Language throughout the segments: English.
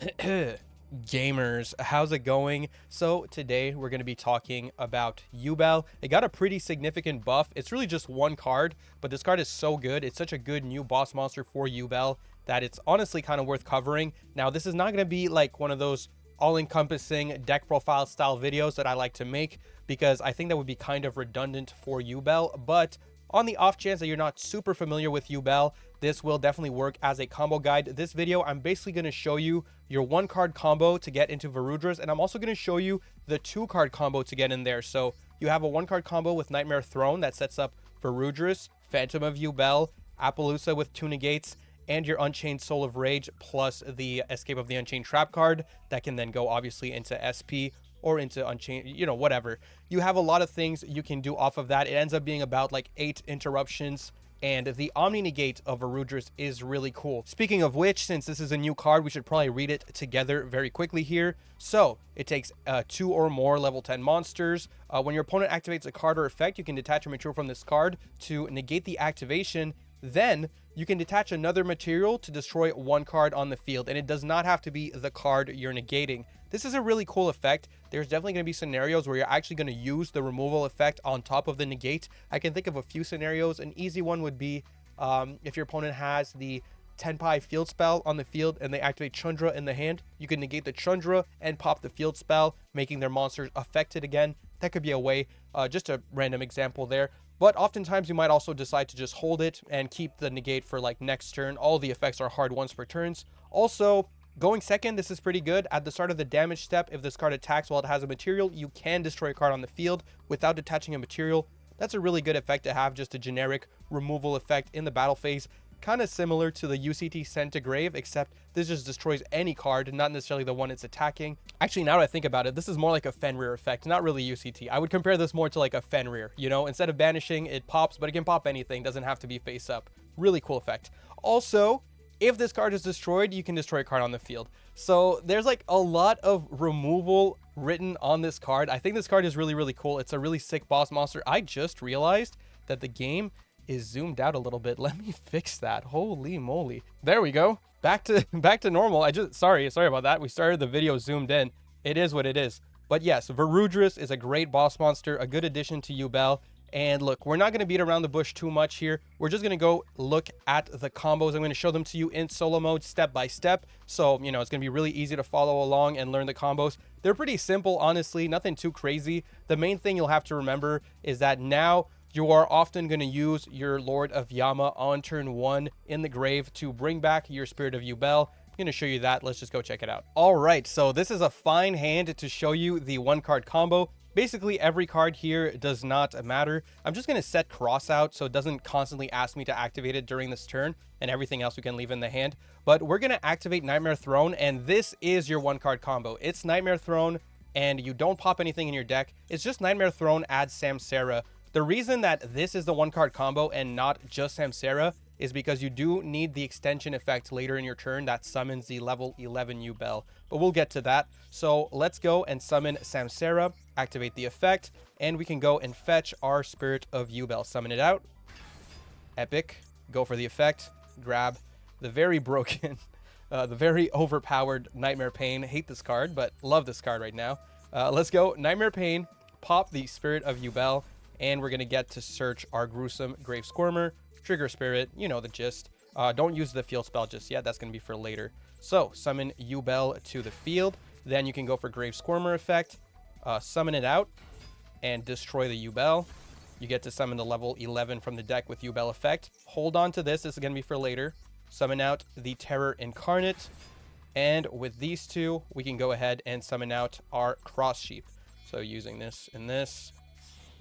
Gamers, how's it going? So today we're going to be talking about Yubel. It got a pretty significant buff. It's really just one card, but this card is so good. It's such a good new boss monster for Yubel that it's honestly kind of worth covering. Now, this is not going to be like one of those all-encompassing deck profile style videos that I like to make, because I think that would be kind of redundant for Yubel. But on the off chance that you're not super familiar with Yubel, this will definitely work as a combo guide. This video, I'm basically going to show you your one card combo to get into Varudras, and I'm also going to show you the two card combo to get in there. So you have a one card combo with Nightmare Throne that sets up Varudras, Phantom of Yubel, Appaloosa with two negates, and your Unchained Soul of Rage plus the Escape of the Unchained Trap card that can then go obviously into SP or into Unchained, you know, whatever. You have a lot of things you can do off of that. It ends up being about like 8 interruptions, and the Omni Negate of Varudras is really cool. Speaking of which, since this is a new card, we should probably read it together very quickly here. So it takes 2 or more level 10 monsters. When your opponent activates a card or effect, you can detach a material from this card to negate the activation. Then you can detach another material to destroy one card on the field, and it does not have to be the card you're negating. This is a really cool effect. There's definitely going to be scenarios where you're actually going to use the removal effect on top of the negate. I can think of a few scenarios. An easy one would be if your opponent has the Tenpai field spell on the field and they activate Chundra in the hand, you can negate the Chundra and pop the field spell, making their monsters affected again. That could be a way, just a random example there. But oftentimes you might also decide to just hold it and keep the negate for like next turn. All the effects are hard ones per turns. Also, going second, this is pretty good. At the start of the damage step, if this card attacks while it has a material, you can destroy a card on the field without detaching a material. That's a really good effect to have, just a generic removal effect in the battle phase. Kind of similar to the UCT Send to Grave, except this just destroys any card, not necessarily the one it's attacking. Actually, now that I think about it, this is more like a Fenrir effect, not really UCT. I would compare this more to like a Fenrir, you know? Instead of banishing, it pops, but it can pop anything, doesn't have to be face up. Really cool effect. Also, if this card is destroyed, you can destroy a card on the field. So there's like a lot of removal written on this card. I think this card is really, really cool. It's a really sick boss monster. I just realized that the game is zoomed out a little bit. Let me fix that. Holy moly. There we go. Back to normal. Sorry about that. We started the video zoomed in. It is what it is. But yes, Varudras is a great boss monster, a good addition to Yubel. And look, we're not going to beat around the bush too much here. We're just going to go look at the combos. I'm going to show them to you in solo mode step by step. So, you know, it's going to be really easy to follow along and learn the combos. They're pretty simple, honestly, nothing too crazy. The main thing you'll have to remember is that now you are often going to use your Lord of Yama on turn 1 in the grave to bring back your Spirit of Yubel. I'm going to show you that. Let's just go check it out. All right, so this is a fine hand to show you the one card combo. Basically, every card here does not matter. I'm just going to set Cross out so it doesn't constantly ask me to activate it during this turn, and everything else we can leave in the hand. But we're going to activate Nightmare Throne, and this is your one card combo. It's Nightmare Throne, and you don't pop anything in your deck. It's just Nightmare Throne adds Samsara. The reason that this is the one card combo and not just Samsara is because you do need the extension effect later in your turn that summons the level 11 Yubel. But we'll get to that. So let's go and summon Samsara, activate the effect, and we can go and fetch our Spirit of Yubel. Summon it out. Epic. Go for the effect. Grab the very broken, the very overpowered Nightmare Pain. Hate this card, but love this card right now. Let's go. Nightmare Pain. Pop the Spirit of Yubel. And we're going to get to search our gruesome Grave Squirmer, Trigger Spirit, you know the gist. Don't use the field spell just yet. That's going to be for later. So summon Yubel to the field. Then you can go for Grave Squirmer effect, summon it out, and destroy the Yubel. You get to summon the level 11 from the deck with Yubel effect. Hold on to this. This is going to be for later. Summon out the Terror Incarnate. And with these two, we can go ahead and summon out our Cross Sheep. So using this and this.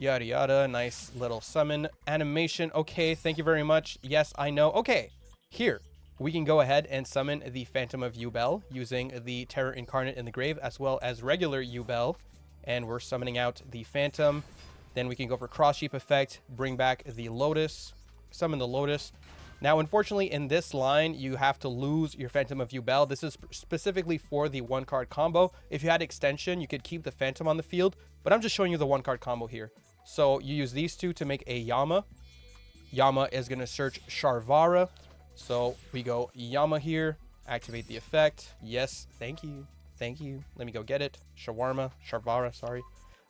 Yada yada, nice little summon animation. Okay, thank you very much. Yes, I know. Okay, here we can go ahead and summon the Phantom of Yubel using the Terror Incarnate in the grave as well as regular Yubel. And we're summoning out the Phantom. Then we can go for Cross Sheep effect, bring back the Lotus, summon the Lotus. Now, unfortunately, in this line, you have to lose your Phantom of Yubel. This is specifically for the one card combo. If you had extension, you could keep the Phantom on the field, but I'm just showing you the one card combo here. So you use these two to make a Yama. Yama is going to search Sharvara. So we go Yama here, activate the effect. Yes, thank you. Thank you. Let me go get it. Sharvara, sorry.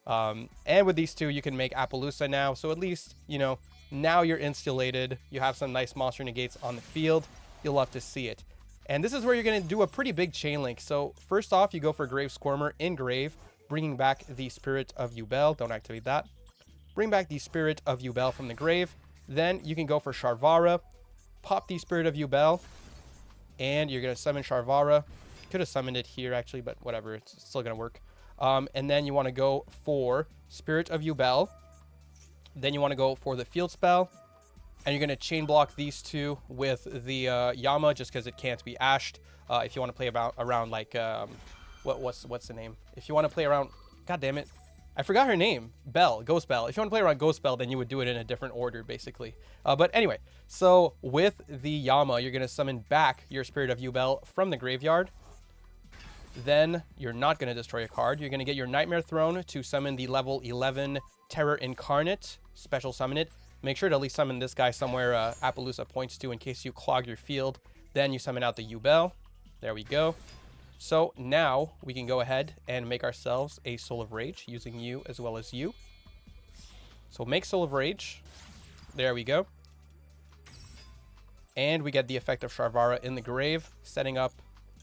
And with these two, you can make Appaloosa now. So at least, you know, now you're insulated. You have some nice monster negates on the field. You'll love to see it. And this is where you're going to do a pretty big chain link. So first off, you go for Grave Squirmer in Grave, bringing back the Spirit of Yubel. Don't activate that. Bring back the Spirit of Yubel from the grave. Then you can go for Sharvara, pop the Spirit of Yubel, and you're going to summon Sharvara. Could have summoned it here, actually, but whatever. It's still going to work. And then you want to go for Spirit of Yubel. Then you want to go for the field spell. And you're going to chain block these two with the Yama, just because it can't be ashed. If you want to play around like, what's the name? If you want to play around, god damn it, I forgot her name. Belle, Ghost Belle. If you want to play around Ghost Belle, then you would do it in a different order, basically. But anyway, so with the Yama, you're going to summon back your Spirit of Yubel from the graveyard. Then you're not going to destroy a card. You're going to get your Nightmare Throne to summon the level 11 Terror Incarnate. Special summon it. Make sure to at least summon this guy somewhere Appaloosa points to in case you clog your field. Then you summon out the Yubel. There we go. So now we can go ahead and make ourselves a Soul of Rage using you as well as you. So make Soul of Rage. There we go. And we get the effect of Sharvara in the grave, setting up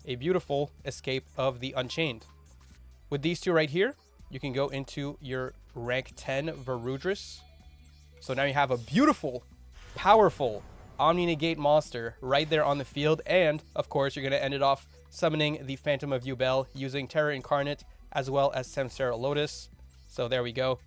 a beautiful escape of the Unchained. With these two right here, you can go into your rank 10 Varudras. So now you have a beautiful, powerful Omni Negate monster right there on the field. And of course, you're going to end it off summoning the Phantom of Yubel using Terror Incarnate as well as Samsara Lotus. So there we go.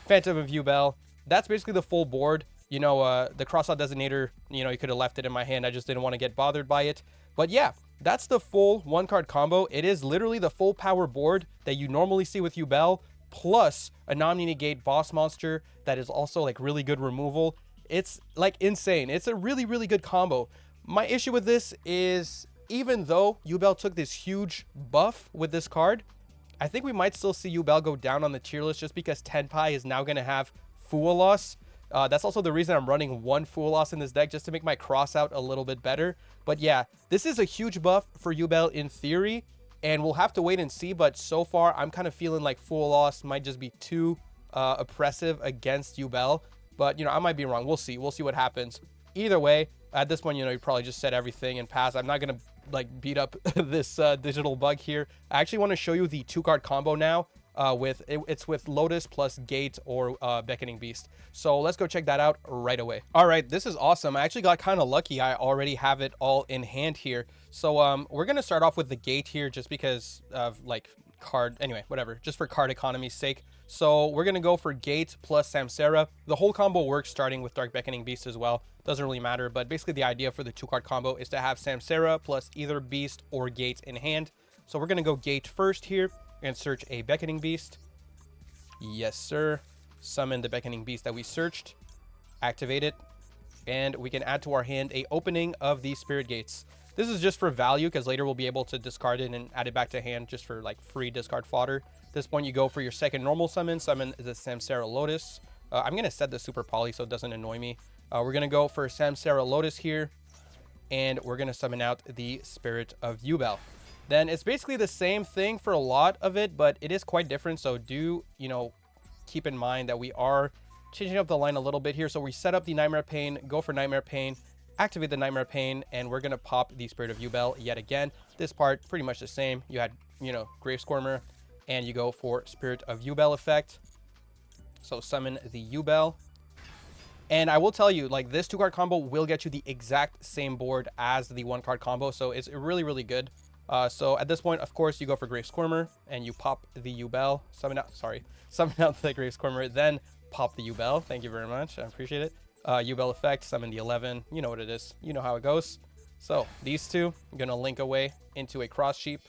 Phantom of Yubel. That's basically the full board. You know, the Crossout Designator, you know, you could have left it in my hand. I just didn't want to get bothered by it. But yeah, that's the full one card combo. It is literally the full power board that you normally see with Yubel, plus an Omni Negate boss monster that is also like really good removal. It's like insane. It's a really, really good combo. My issue with this is, even though Yubel took this huge buff with this card, I think we might still see Yubel go down on the tier list just because Tenpai is now going to have Fuwalos. That's also the reason I'm running one Fuwalos in this deck, just to make my cross out a little bit better. But yeah, this is a huge buff for Yubel in theory, and we'll have to wait and see. But so far, I'm kind of feeling like Fuwalos might just be too oppressive against Yubel. But, you know, I might be wrong. We'll see. We'll see what happens. Either way, at this point, you know, you probably just said everything and pass. I'm not going to, like, beat up this digital bug here. I actually want to show you the two-card combo now. It's with Lotus+Gate or Beckoning Beast. So let's go check that out right away. All right, this is awesome. I actually got kind of lucky. I already have it all in hand here. So we're going to start off with the Gate here just because of, like, card, anyway, whatever, just for card economy's sake. So we're going to go for Gate plus Samsara. The whole combo works starting with Dark Beckoning Beast as well. Doesn't really matter, but basically the idea for the two-card combo is to have Samsara plus either Beast or Gate in hand. So we're going to go Gate first here and search a Beckoning Beast. Yes, sir. Summon the Beckoning Beast that we searched. Activate it. And we can add to our hand a opening of the Spirit Gates. This is just for value because later we'll be able to discard it and add it back to hand just for like free discard fodder. At this point, you go for your second normal summon. Summon the Samsara Lotus. I'm going to set the Super Poly so it doesn't annoy me. We're going to go for Samsara Lotus here. And we're going to summon out the Spirit of Yubel. Then it's basically the same thing for a lot of it, but it is quite different. So do, you know, keep in mind that we are changing up the line a little bit here. So we set up the Nightmare Pain, go for Nightmare Pain, activate the Nightmare Pain, and we're going to pop the Spirit of Yubel yet again. This part, pretty much the same. You had, you know, Grave Squirmer, and you go for Spirit of Yubel effect. So summon the Yubel. And I will tell you, like, this two-card combo will get you the exact same board as the one-card combo. So it's really, really good. So at this point, of course, you go for Grave Squirmer, and you pop the Yubel. Summon out the Grave Squirmer, then pop the Yubel. Thank you very much. I appreciate it. Yubel effect, summon the 11. You know what it is. You know how it goes. So these two, I'm going to link away into a Cross Sheep.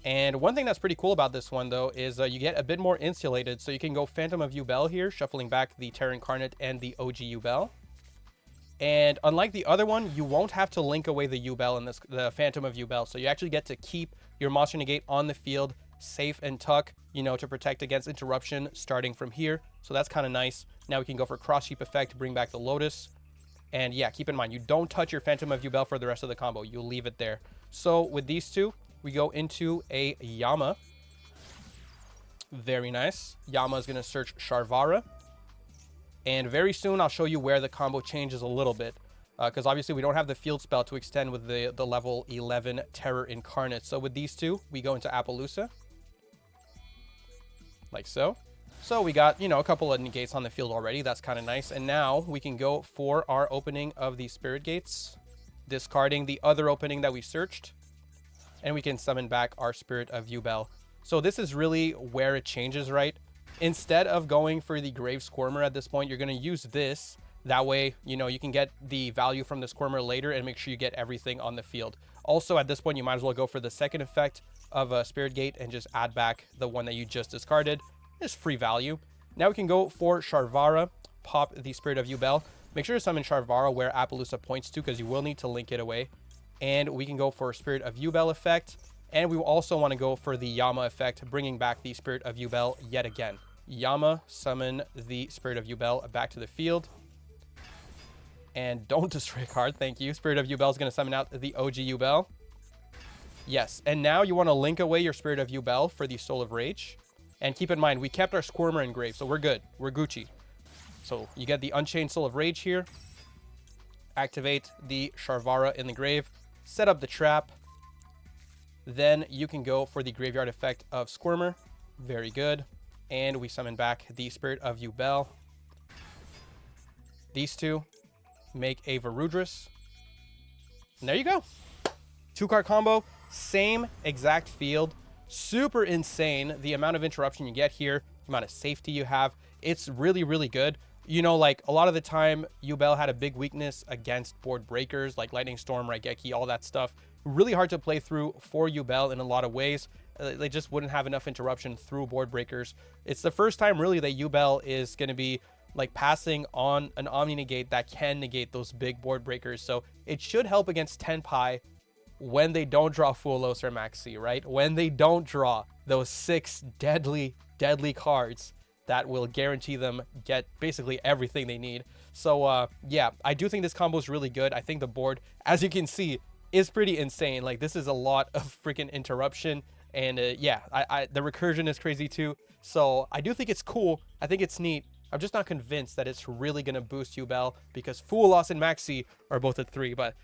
And one thing that's pretty cool about this one, though, is you get a bit more insulated. So you can go Phantom of Yubel here, shuffling back the Terror Incarnate and the OG Yubel. And unlike the other one, you won't have to link away the Yubel in this, the Phantom of Yubel. So you actually get to keep your Monster Negate on the field, safe and tuck, you know, to protect against interruption starting from here. So that's kind of nice. Now we can go for Cross Sheep effect, bring back the Lotus. And yeah, keep in mind, you don't touch your Phantom of Yubel for the rest of the combo. You leave it there. So with these two, we go into a Yama. Very nice. Yama is going to search Sharvara. And very soon, I'll show you where the combo changes a little bit. Because obviously, we don't have the field spell to extend with the level 11 Terror Incarnate. So with these two, we go into Appaloosa. Like so. So we got, you know, a couple of negates on the field already. That's kind of nice. And now we can go for our opening of the Spirit Gates. Discarding the other opening that we searched. And we can summon back our Spirit of Yubel. So this is really where it changes, right? Instead of going for the Grave Squirmer at this point, you're going to use this. That way, you know, you can get the value from the Squirmer later and make sure you get everything on the field. Also, at this point, you might as well go for the second effect of a Spirit Gate and just add back the one that you just discarded. It's free value. Now we can go for Sharvara, pop the Spirit of Yubel. Make sure to summon Sharvara where Appaloosa points to, because you will need to link it away. And we can go for Spirit of Yubel effect. And we will also want to go for the Yama effect, bringing back the Spirit of Yubel yet again. Yama, summon the Spirit of Yubel back to the field. And don't destroy a card, thank you. Spirit of Yubel is going to summon out the OG Yubel. Yes, and now you want to link away your Spirit of Yubel for the Soul of Rage. And keep in mind, we kept our Squirmer in grave, so we're good. We're Gucci. So you get the Unchained Soul of Rage here. Activate the Sharvara in the grave. Set up the trap. Then you can go for the graveyard effect of Squirmer. Very good. And we summon back the Spirit of Yubel. These two make a Varudras. And there you go. 2-card combo. Same exact field. Super insane. The amount of interruption you get here. The amount of safety you have. It's really, really good. You know, like a lot of the time, Yubel had a big weakness against board breakers like Lightning Storm, Raigeki, all that stuff. Really hard to play through for Yubel in a lot of ways. They just wouldn't have enough interruption through board breakers. It's the first time really that Yubel is going to be like passing on an Omni Negate that can negate those big board breakers. So it should help against Tenpai when they don't draw Fuwalos or Maxi, right? When they don't draw those 6 deadly cards that will guarantee them get basically everything they need. So yeah, I do think this combo is really good. I think the board, as you can see, is pretty insane. Like this is a lot of freaking interruption. And yeah, the recursion is crazy too. So I do think it's cool. I think it's neat. I'm just not convinced that it's really going to boost Yubel because Fuwalos and Maxi are both at 3, but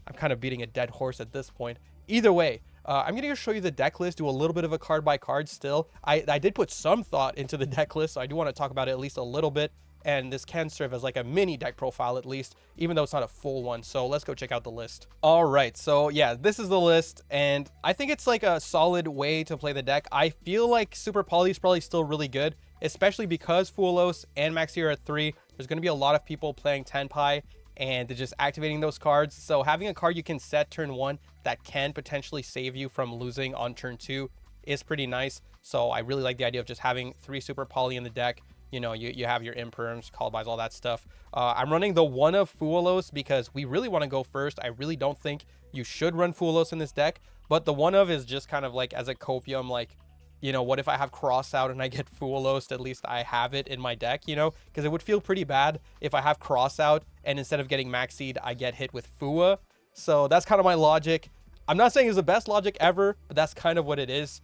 I'm kind of beating a dead horse at this point. Either way, I'm going to show you the deck list, do a little bit of a card by card still. I did put some thought into the deck list, so I do want to talk about it at least a little bit. And this can serve as like a mini deck profile at least, even though it's not a full one. So let's go check out the list. All right, so yeah, this is the list. And I think it's like a solid way to play the deck. I feel like Super Poly is probably still really good, especially because Fuwalos and Maxi are at 3. There's going to be a lot of people playing Tenpai and just activating those cards. So having a card you can set turn 1 that can potentially save you from losing on turn 2 is pretty nice. So I really like the idea of just having 3 Super Poly in the deck. You know, you have your imperms, call buys, all that stuff. I'm running the 1 of Fuwalos because we really want to go first. I really don't think you should run Fuwalos in this deck, but the 1 of is just kind of like as a copium, like, you know, what if I have cross out and I get Fuwalos? At least I have it in my deck, you know, because it would feel pretty bad if I have cross out and instead of getting Maxied, I get hit with Fua. So that's kind of my logic. I'm not saying it's the best logic ever, but that's kind of what it is.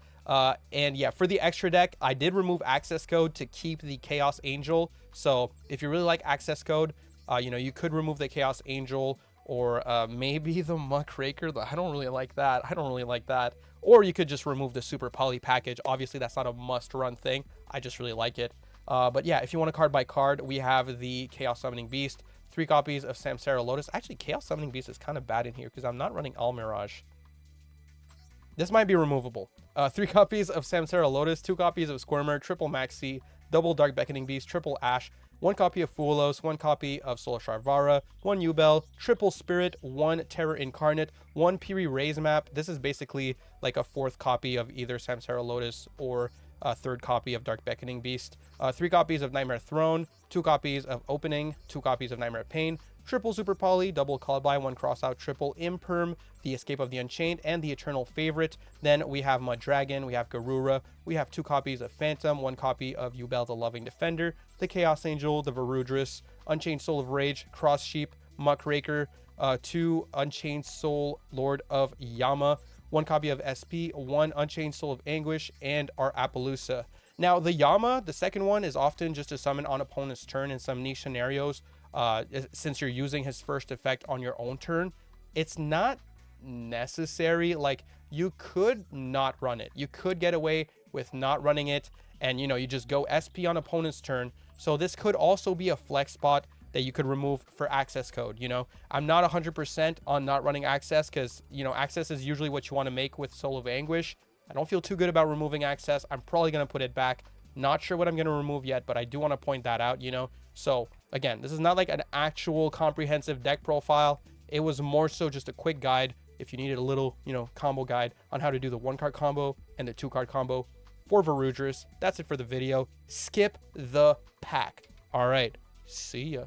And yeah, for the extra deck, I did remove access code to keep the Chaos Angel. So if you really like access code, you know, you could remove the Chaos Angel or maybe the Muckraker. I don't really like that. I don't really like that. Or you could just remove the Super Poly package. Obviously, that's not a must-run thing. I just really like it. But yeah, if you want a card by card, we have the Chaos Summoning Beast, 3 copies of Samsara Lotus. Actually, Chaos Summoning Beast is kind of bad in here because I'm not running Almirage. This might be removable. 3 copies of Samsara Lotus, 2 copies of Squirmer, triple Maxi, double Dark Beckoning Beast, triple Ash, 1 copy of Fuwalos, 1 copy of Soul Sharvara, 1 Yubel, triple Spirit, 1 Terror Incarnate, 1 Piri Raise map. This is basically like a 4th copy of either Samsara Lotus or a 3rd copy of Dark Beckoning Beast, 3 copies of Nightmare Throne, 2 copies of Opening, 2 copies of Nightmare Pain, triple Super Poly, double Callby, 1 crossout, triple Imperm, the Escape of the Unchained, and the Eternal Favorite. Then we have Mud Dragon, we have Garura, we have 2 copies of Phantom, 1 copy of Yubel the Loving Defender, the Chaos Angel, the Varudras, Unchained Soul of Rage, Cross Sheep, Muckraker, 2 Unchained Soul, Lord of Yama, 1 copy of SP, 1 Unchained Soul of Anguish, and our Appaloosa. Now, the Yama, the second one, is often just to summon on opponent's turn in some niche scenarios. Since you're using his first effect on your own turn, it's not necessary. Like, you could not run it. You could get away with not running it, and you know, you just go SP on opponent's turn. So this could also be a flex spot that you could remove for access code. You know, I'm not 100% on not running access, because you know, access is usually what you want to make with Soul of Anguish. I don't feel too good about removing access. I'm probably going to put it back. Not sure what I'm going to remove yet, but I do want to point that out, you know. So again, this is not like an actual comprehensive deck profile. It was more so just a quick guide if you needed a little, you know, combo guide on how to do the 1-card combo and the 2-card combo for Varudras. That's it for the video. Skip the pack. All right, see ya.